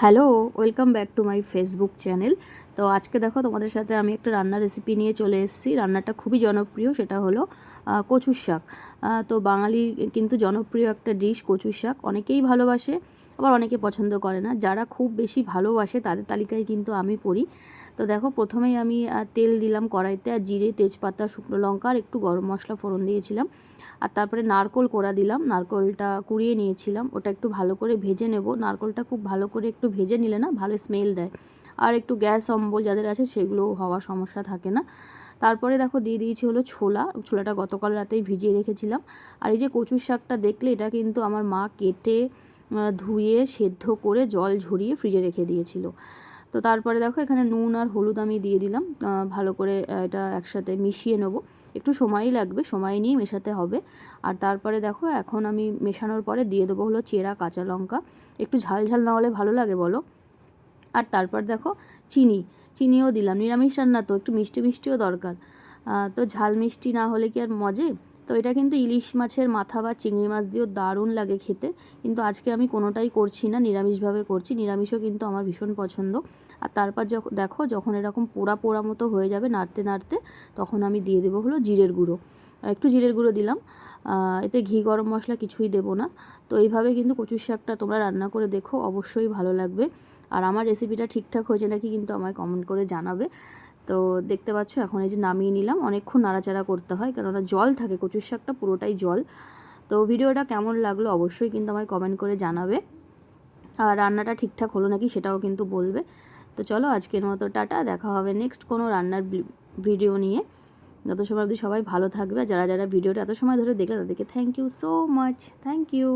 Hello, welcome back to my Facebook channel. তো আজকে দেখো তোমাদের সাথে আমি একটা রান্নার রেসিপি নিয়ে চলে এসেছি। রান্নাটা খুবই জনপ্রিয়, সেটা হলো কচুর শাক। তো বাঙালির কিন্তু জনপ্রিয় একটা ডিশ কচুর শাক। অনেকেই ভালোবাসে, আবার অনেকে পছন্দ করে না। যারা খুব বেশি ভালোবাসে তাদের তালিকায় কিন্তু আমি পড়ি। তো দেখো, প্রথমেই আমি তেল দিলাম কড়াইতে, আর জিরে, তেজপাতা, শুকনো লঙ্কা আর একটু গরম মশলা ফোড়ন দিয়েছিলাম। আর তারপরে নারকোল কোড়া দিলাম, নারকোলটা কুড়িয়ে নিয়েছিলাম, ওটা একটু ভালো করে ভেজে নেব। নারকোলটা খুব ভালো করে একটু ভেজে নিলে না ভালো স্মেল দেয়, আর একটু গ্যাস অম্বল যাদের আছে সেগুলো হওয়ার সমস্যা থাকে না। তারপরে দেখো দিয়ে দিয়েছি হলো ছোলাটা গতকাল রাতেই ভিজিয়ে রেখেছিলাম। আর এই যে কচুর শাকটা দেখলে, এটা কিন্তু আমার মা কেটে ধুয়ে সেদ্ধ করে জল ঝরিয়ে ফ্রিজে রেখে দিয়েছিল। তো তারপরে দেখো এখানে নুন আর হলুদ আমি দিয়ে দিলাম, ভালো করে এটা একসাথে মিশিয়ে নেব। একটু সময়ই লাগবে, সময় নিয়ে মেশাতে হবে। আর তারপরে দেখো এখন আমি মেশানোর পরে দিয়ে দেবো হলো চেরা কাঁচা লঙ্কা। একটু ঝাল ঝাল না হলে ভালো লাগে বলো। আর তারপর দেখো চিনিও দিলাম, নিরামিষ রান্না তো একটু মিষ্টি মিষ্টিও দরকার। তো ঝাল মিষ্টি না হলে কি আর মজে। তো এটা কিন্তু ইলিশ মাছের মাথা বা চিংড়ি মাছ দিয়েও দারুণ লাগে খেতে। কিন্তু আজকে আমি কোনোটাই করছি না, নিরামিষভাবে করছি। নিরামিষও কিন্তু আমার ভীষণ পছন্দ। আর তারপর যখন এরকম পোড়া পোড়া মতো হয়ে যাবে নাড়তে নাড়তে, তখন আমি দিয়ে দেবো হলো জিরের গুঁড়ো। একটু জিরের গুঁড়ো দিলাম। এতে ঘি গরম মশলা কিছুই দেবো না। তো এইভাবে কিন্তু কচুর শাকটা তোমরা রান্না করে দেখো, অবশ্যই ভালো লাগবে। আর আমার রেসিপিটা ঠিকঠাক হয়েছে নাকি কিন্তু আমায় কমেন্ট করে জানাবে। তো দেখতে পাচ্ছ এখন এই যে নামিয়ে নিলাম। অনেকক্ষণ নাড়াচাড়া করতে হয়, কেননা জল থাকে, কচুর শাকটা পুরোটাই জল। তো ভিডিওটা কেমন লাগলো অবশ্যই কিন্তু আমায় কমেন্ট করে জানাবে। আর রান্নাটা ঠিকঠাক হলো নাকি সেটাও কিন্তু বলবে। তো চলো আজকের মতো টাটা, দেখা হবে নেক্সট কোনো রান্নার ভিডিও নিয়ে। যত সময় অবধি সবাই ভালো থাকবে। আর যারা যারা ভিডিওটা এত সময় ধরে দেখলে তাদেরকে thank you so much, thank you.